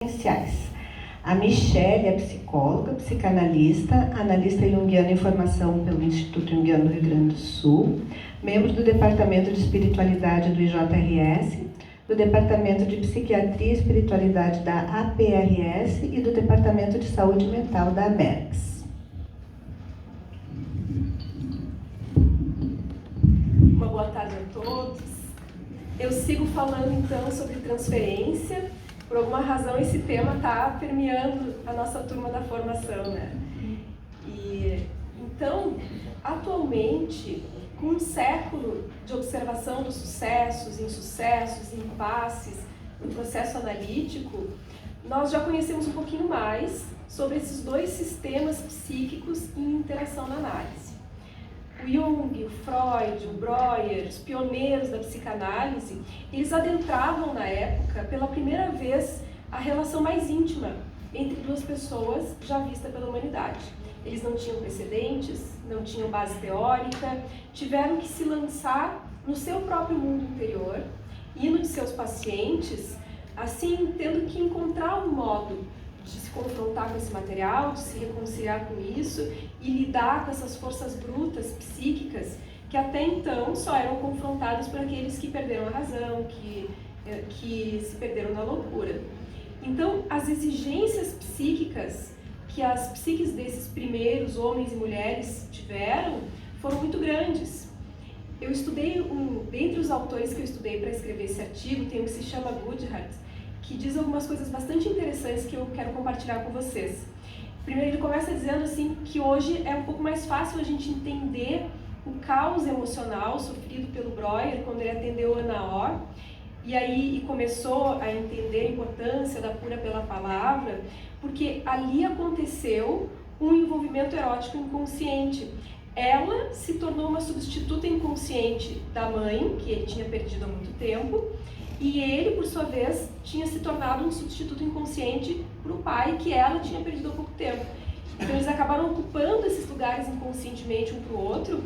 essenciais. A Michelle é psicóloga, psicanalista, analista junguiana em formação pelo Instituto Junguiano do Rio Grande do Sul, membro do Departamento de Espiritualidade do IJRS, do Departamento de Psiquiatria e Espiritualidade da APRS e do Departamento de Saúde Mental da AMERCS. Uma boa tarde a todos. Eu sigo falando então sobre transferência. Por alguma razão esse tema está permeando a nossa turma da formação, né? E então, atualmente, com um século de observação dos sucessos, insucessos, impasses no processo analítico, nós já conhecemos um pouquinho mais sobre esses dois sistemas psíquicos em interação na análise. O Jung, o Freud, o Breuer, os pioneiros da psicanálise, eles adentravam na época, pela primeira vez, a relação mais íntima entre duas pessoas já vista pela humanidade. Eles não tinham precedentes, não tinham base teórica, tiveram que se lançar no seu próprio mundo interior e no de seus pacientes, assim tendo que encontrar um modo de se confrontar com esse material, de se reconciliar com isso e lidar com essas forças brutas, psíquicas, que até então só eram confrontadas por aqueles que perderam a razão, que se perderam na loucura. Então, as exigências psíquicas que as psiques desses primeiros homens e mulheres tiveram foram muito grandes. Eu estudei, dentre os autores que eu estudei para escrever esse artigo, tem um que se chama Goodhart, que diz algumas coisas bastante interessantes que eu quero compartilhar com vocês. Primeiro, ele começa dizendo assim que hoje é um pouco mais fácil a gente entender o caos emocional sofrido pelo Breuer quando ele atendeu Ana O, e começou a entender a importância da cura pela palavra, porque ali aconteceu um envolvimento erótico inconsciente. Ela se tornou uma substituta inconsciente da mãe, que ele tinha perdido há muito tempo, e ele, por sua vez, tinha se tornado um substituto inconsciente para o pai, que ela tinha perdido há pouco tempo. Então eles acabaram ocupando esses lugares inconscientemente um para o outro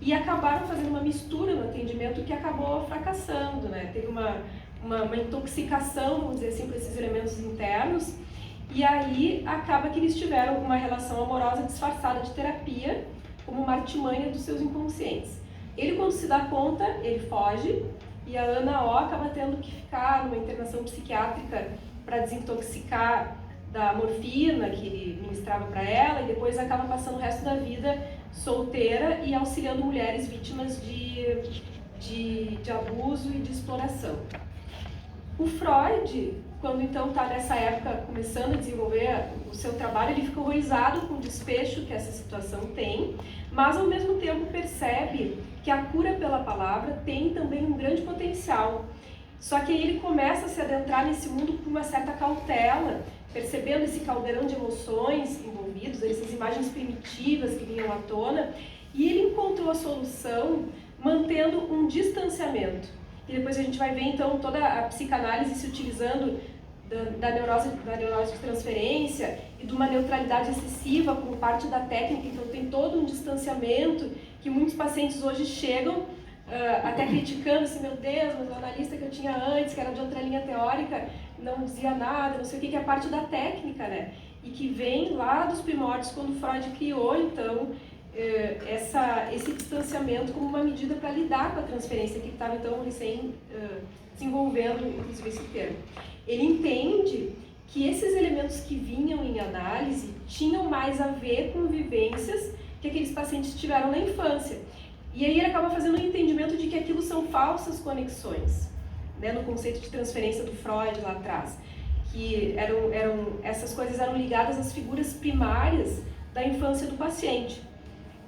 e acabaram fazendo uma mistura no atendimento que acabou fracassando, né? Teve uma intoxicação, vamos dizer assim, por esses elementos internos, e aí acaba que eles tiveram uma relação amorosa disfarçada de terapia, como uma artimanha dos seus inconscientes. Ele, quando se dá conta, ele foge, e a Ana O acaba tendo que ficar numa internação psiquiátrica para desintoxicar da morfina que ele ministrava para ela, e depois acaba passando o resto da vida solteira e auxiliando mulheres vítimas de abuso e de exploração. O Freud, quando então está nessa época começando a desenvolver o seu trabalho, ele fica horrorizado com o desfecho que essa situação tem, mas ao mesmo tempo percebe que a cura pela palavra tem também um grande potencial. Só que aí ele começa a se adentrar nesse mundo com uma certa cautela, percebendo esse caldeirão de emoções envolvidos, essas imagens primitivas que vinham à tona, e ele encontrou a solução mantendo um distanciamento. E depois a gente vai ver então toda a psicanálise se utilizando da neurose de transferência e de uma neutralidade excessiva como parte da técnica. Então tem todo um distanciamento que muitos pacientes hoje chegam até criticando assim, meu Deus, mas o analista que eu tinha antes, que era de outra linha teórica, não dizia nada, não sei o que é parte da técnica, né? E que vem lá dos primórdios, quando Freud criou, então, esse distanciamento como uma medida para lidar com a transferência, que estava, então, recém desenvolvendo, inclusive, esse termo. Ele entende que esses elementos que vinham em análise tinham mais a ver com vivências que aqueles pacientes tiveram na infância. E aí ele acaba fazendo um entendimento de que aquilo são falsas conexões, né, no conceito de transferência do Freud lá atrás, que essas coisas eram ligadas às figuras primárias da infância do paciente.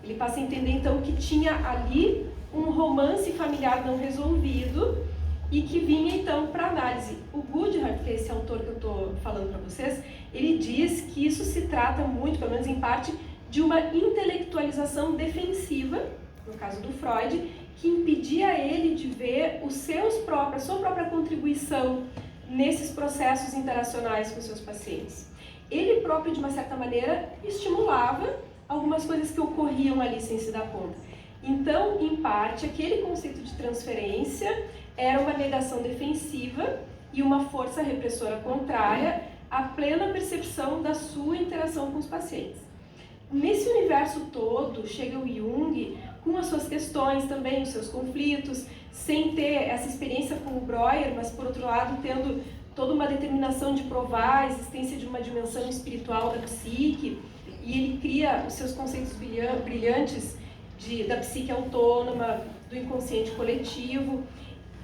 Ele passa a entender então que tinha ali um romance familiar não resolvido e que vinha então para análise. O Goodhart, que é esse autor que eu estou falando para vocês, ele diz que isso se trata muito, pelo menos em parte, de uma intelectualização defensiva, no caso do Freud, que impedia ele de ver a sua própria contribuição nesses processos interacionais com seus pacientes. Ele próprio, de uma certa maneira, estimulava algumas coisas que ocorriam ali sem se dar conta. Então, em parte, aquele conceito de transferência era uma negação defensiva e uma força repressora contrária a plena percepção da sua interação com os pacientes. Nesse universo todo, chega o Jung com as suas questões também, os seus conflitos, sem ter essa experiência com o Breuer, mas por outro lado tendo toda uma determinação de provar a existência de uma dimensão espiritual da psique, e ele cria os seus conceitos brilhantes da psique autônoma, do inconsciente coletivo.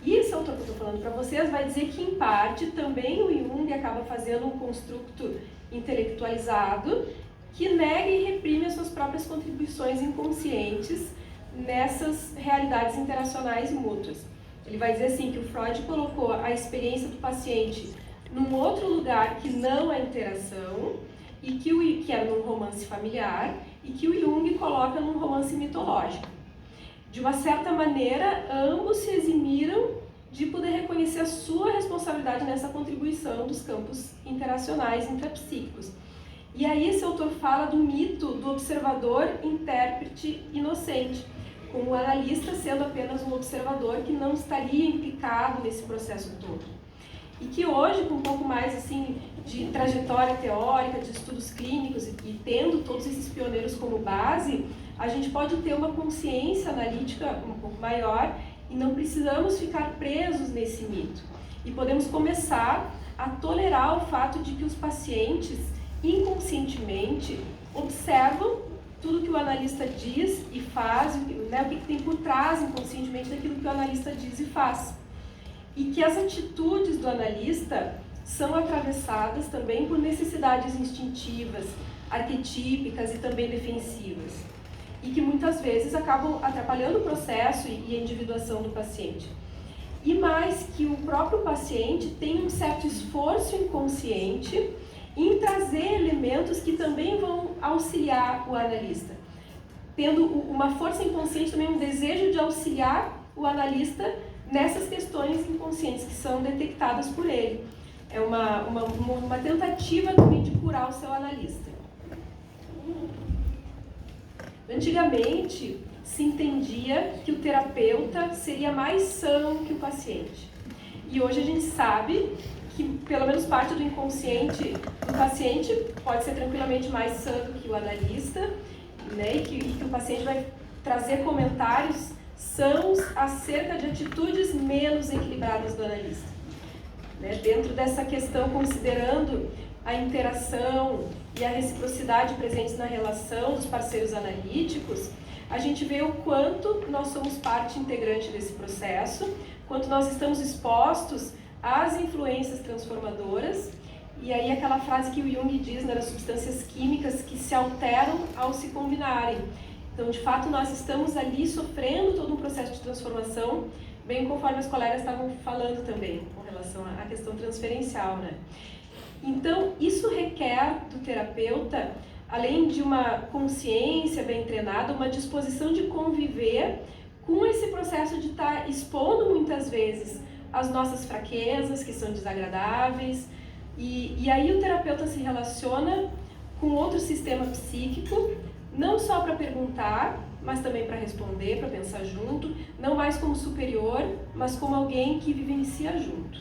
E esse autor que eu estou falando para vocês vai dizer que, em parte, também o Jung acaba fazendo um construto intelectualizado que nega e reprime as suas próprias contribuições inconscientes nessas realidades interacionais mútuas. Ele vai dizer assim que o Freud colocou a experiência do paciente num outro lugar que não a interação, e que era num romance familiar, e que o Jung coloca num romance mitológico. De uma certa maneira, ambos se eximiram de poder reconhecer a sua responsabilidade nessa contribuição dos campos interacionais intrapsíquicos. E aí esse autor fala do mito do observador, intérprete, inocente, com o analista sendo apenas um observador que não estaria implicado nesse processo todo. E que hoje, com um pouco mais assim, de trajetória teórica, de estudos clínicos e tendo todos esses pioneiros como base, a gente pode ter uma consciência analítica um pouco maior e não precisamos ficar presos nesse mito. E podemos começar a tolerar o fato de que os pacientes, inconscientemente, observam tudo que o analista diz e faz, né, o que tem por trás inconscientemente daquilo que o analista diz e faz. E que as atitudes do analista são atravessadas também por necessidades instintivas, arquetípicas e também defensivas. E que muitas vezes acabam atrapalhando o processo e a individuação do paciente. E mais que o próprio paciente tem um certo esforço inconsciente em trazer elementos que também vão auxiliar o analista. Tendo uma força inconsciente, também um desejo de auxiliar o analista nessas questões inconscientes que são detectadas por ele. É uma tentativa também de curar o seu analista. Antigamente, se entendia que o terapeuta seria mais são que o paciente. E hoje a gente sabe que pelo menos parte do inconsciente do paciente pode ser tranquilamente mais sã do que o analista, né? E que o paciente vai trazer comentários sãos acerca de atitudes menos equilibradas do analista. Né? Dentro dessa questão, considerando a interação e a reciprocidade presentes na relação dos parceiros analíticos, a gente vê o quanto nós somos parte integrante desse processo, quanto nós estamos expostos às influências transformadoras, e aí aquela frase que o Jung diz, né, das substâncias químicas que se alteram ao se combinarem. Então, de fato, nós estamos ali sofrendo todo um processo de transformação, bem conforme os colegas estavam falando também, com relação à questão transferencial, né? Então, isso requer do terapeuta, além de uma consciência bem treinada, uma disposição de conviver com esse processo de estar expondo muitas vezes as nossas fraquezas, que são desagradáveis, e aí o terapeuta se relaciona com outro sistema psíquico, não só para perguntar, mas também para responder, para pensar junto, não mais como superior, mas como alguém que vivencia junto.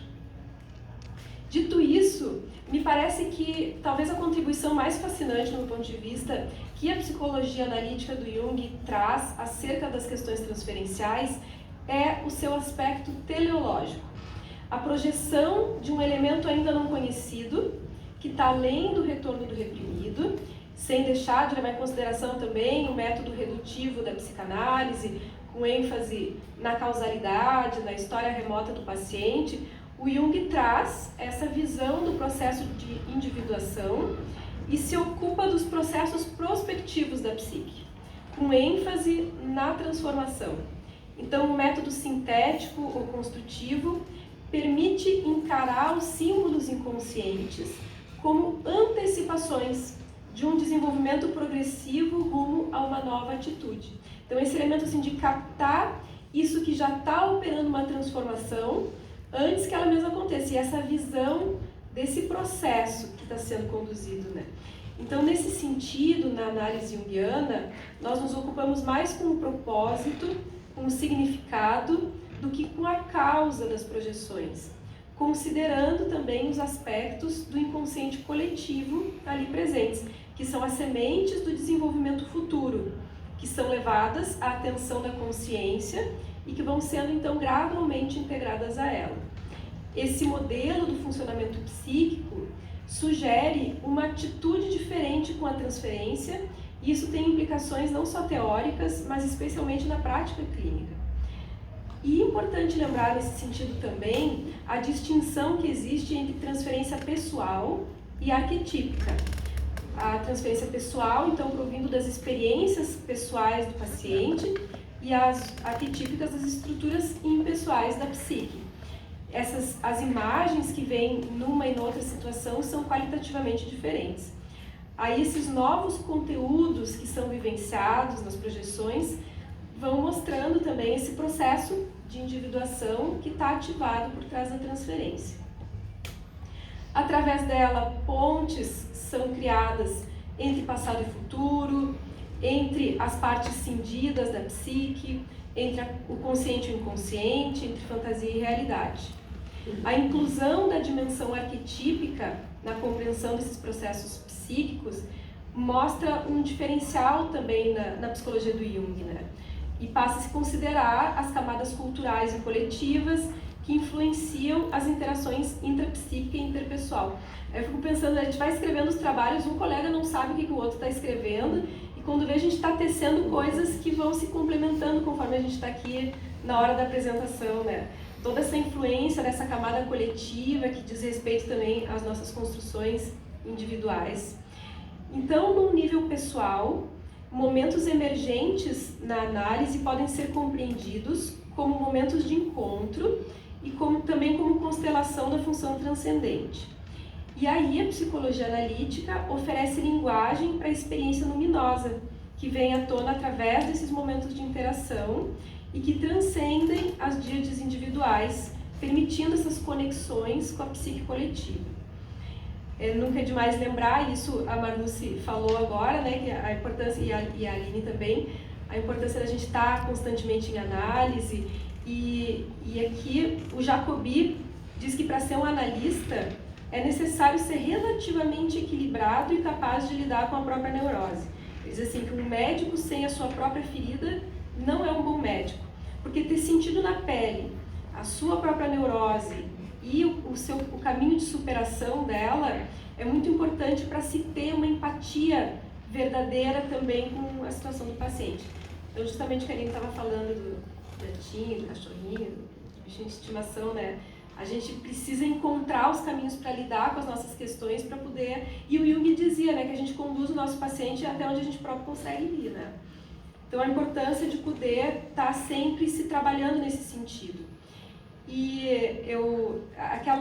Dito isso, me parece que talvez a contribuição mais fascinante, no ponto de vista que a psicologia analítica do Jung traz acerca das questões transferenciais, é o seu aspecto teleológico. A projeção de um elemento ainda não conhecido, que está além do retorno do reprimido, sem deixar de levar em consideração também o método redutivo da psicanálise, com ênfase na causalidade, na história remota do paciente. O Jung traz essa visão do processo de individuação e se ocupa dos processos prospectivos da psique, com ênfase na transformação. Então, o método sintético ou construtivo permite encarar os símbolos inconscientes como antecipações de um desenvolvimento progressivo rumo a uma nova atitude. Então, esse elemento assim, de captar isso que já está operando uma transformação antes que ela mesma aconteça, e essa visão desse processo que está sendo conduzido, né? Então, nesse sentido, na análise junguiana, nós nos ocupamos mais com o propósito, com o significado, do que com a causa das projeções, considerando também os aspectos do inconsciente coletivo ali presentes, que são as sementes do desenvolvimento futuro, que são levadas à atenção da consciência e que vão sendo então gradualmente integradas a ela. Esse modelo do funcionamento psíquico sugere uma atitude diferente com a transferência, e isso tem implicações não só teóricas, mas especialmente na prática clínica. E é importante lembrar nesse sentido também a distinção que existe entre transferência pessoal e arquetípica. A transferência pessoal, então, provindo das experiências pessoais do paciente, e as arquetípicas das estruturas impessoais da psique. As imagens que vêm numa e noutra situação são qualitativamente diferentes. Aí esses novos conteúdos que são vivenciados nas projeções vão mostrando também esse processo de individuação que está ativado por trás da transferência. Através dela, pontes são criadas entre passado e futuro, entre as partes cindidas da psique, entre o consciente e o inconsciente, entre fantasia e realidade. A inclusão da dimensão arquetípica na compreensão desses processos psíquicos mostra um diferencial também na psicologia do Jung, né? E passa a se considerar as camadas culturais e coletivas que influenciam as interações intrapsíquica e interpessoal. Eu fico pensando, a gente vai escrevendo os trabalhos, um colega não sabe o que o outro está escrevendo, e quando vê a gente está tecendo coisas que vão se complementando conforme a gente está aqui na hora da apresentação, né? Toda essa influência dessa camada coletiva que diz respeito também às nossas construções individuais. Então, no nível pessoal, momentos emergentes na análise podem ser compreendidos como momentos de encontro e também como constelação da função transcendente. E aí a psicologia analítica oferece linguagem para a experiência luminosa, que vem à tona através desses momentos de interação e que transcendem as díades individuais, permitindo essas conexões com a psique coletiva. Nunca é demais lembrar, isso a Marluce falou agora, né, que a importância, e a Aline também, a importância da gente estar constantemente em análise, e aqui o Jacobi diz que para ser um analista é necessário ser relativamente equilibrado e capaz de lidar com a própria neurose. Ele diz assim que um médico sem a sua própria ferida não é um bom médico, porque ter sentido na pele a sua própria neurose e o caminho de superação dela é muito importante para se ter uma empatia verdadeira também com a situação do paciente. Então, justamente o que a Aline estava falando do gatinho, do cachorrinho, do bichinho de estimação, né? A gente precisa encontrar os caminhos para lidar com as nossas questões para poder... E o Jung dizia, né, que a gente conduz o nosso paciente até onde a gente próprio consegue ir, né? Então, a importância de poder estar sempre se trabalhando nesse sentido. E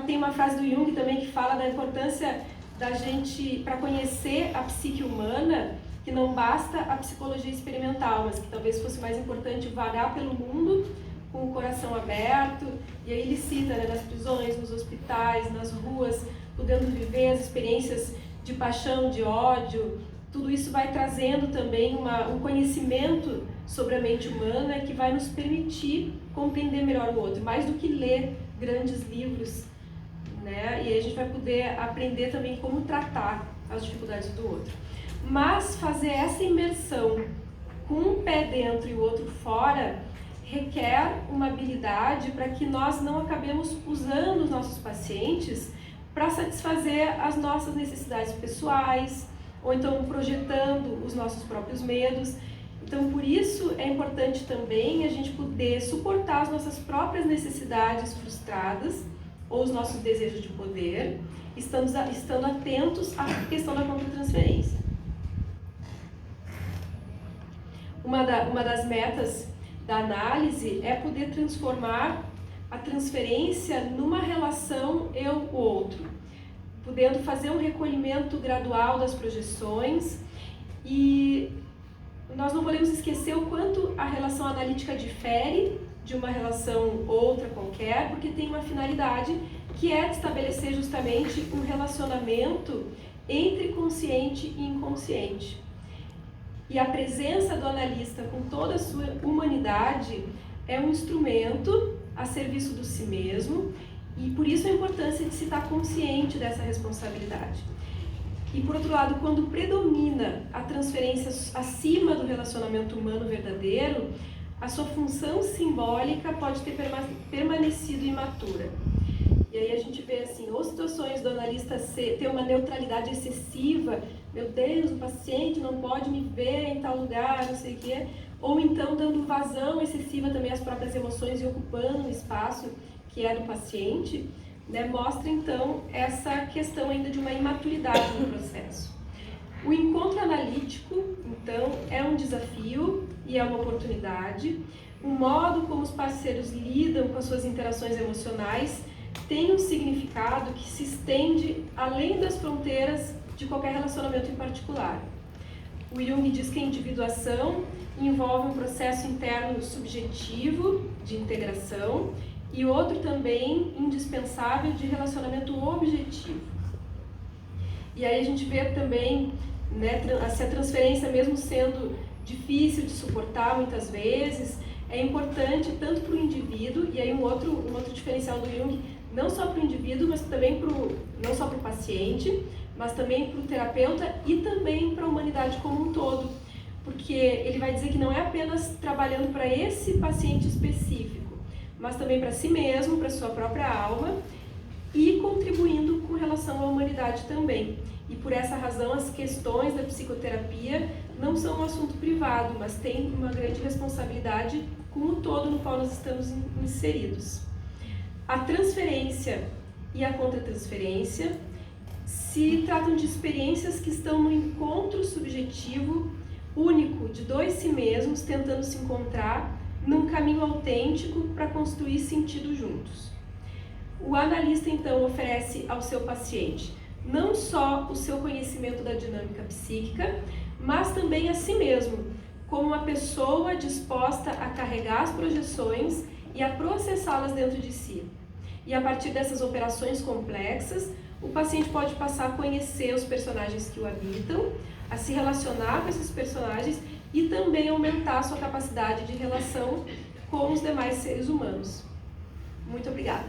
tem uma frase do Jung também que fala da importância da gente, para conhecer a psique humana, que não basta a psicologia experimental, mas que talvez fosse mais importante vagar pelo mundo com o coração aberto. E aí ele cita, né, nas prisões, nos hospitais, nas ruas, podendo viver as experiências de paixão, de ódio. Tudo isso vai trazendo também um conhecimento sobre a mente humana que vai nos permitir compreender melhor o outro, mais do que ler grandes livros, né? E aí a gente vai poder aprender também como tratar as dificuldades do outro. Mas fazer essa imersão com um pé dentro e o outro fora requer uma habilidade para que nós não acabemos usando os nossos pacientes para satisfazer as nossas necessidades pessoais, ou então projetando os nossos próprios medos. Então, por isso é importante também a gente poder suportar as nossas próprias necessidades frustradas ou os nossos desejos de poder, estando atentos à questão da contra-transferência. Uma das metas da análise é poder transformar a transferência numa relação eu-outro, podendo fazer um recolhimento gradual das projeções. E nós não podemos esquecer o quanto a relação analítica difere de uma relação outra qualquer, porque tem uma finalidade que é de estabelecer justamente um relacionamento entre consciente e inconsciente. E a presença do analista com toda a sua humanidade é um instrumento a serviço do si mesmo E por isso a importância de se estar consciente dessa responsabilidade. E por outro lado, quando predomina a transferência acima do relacionamento humano verdadeiro, a sua função simbólica pode ter permanecido imatura. E aí a gente vê assim, ou situações do analista ter uma neutralidade excessiva, meu Deus, o paciente não pode me ver em tal lugar, não sei o quê, ou então dando vazão excessiva também às próprias emoções e ocupando um espaço que é do paciente, né, mostra então essa questão ainda de uma imaturidade no processo. O encontro analítico, então, é um desafio e é uma oportunidade. O modo como os parceiros lidam com as suas interações emocionais tem um significado que se estende além das fronteiras de qualquer relacionamento em particular. O Jung diz que a individuação envolve um processo interno subjetivo de integração e outro também indispensável de relacionamento objetivo. E aí a gente vê também, né, se a transferência, mesmo sendo difícil de suportar muitas vezes, é importante tanto para o indivíduo, e aí um outro diferencial do Jung, não só para o indivíduo, mas também não só para o paciente, mas também para o terapeuta e também para a humanidade como um todo. Porque ele vai dizer que não é apenas trabalhando para esse paciente específico, mas também para si mesmo, para sua própria alma e contribuindo com relação à humanidade também. E por essa razão as questões da psicoterapia não são um assunto privado, mas tem uma grande responsabilidade com o todo no qual nós estamos inseridos. A transferência e a contratransferência se tratam de experiências que estão no encontro subjetivo único de dois si mesmos tentando se encontrar num caminho autêntico para construir sentido juntos. O analista, então, oferece ao seu paciente não só o seu conhecimento da dinâmica psíquica, mas também a si mesmo, como uma pessoa disposta a carregar as projeções e a processá-las dentro de si. E a partir dessas operações complexas, o paciente pode passar a conhecer os personagens que o habitam, a se relacionar com esses personagens e também aumentar a sua capacidade de relação com os demais seres humanos. Muito obrigada.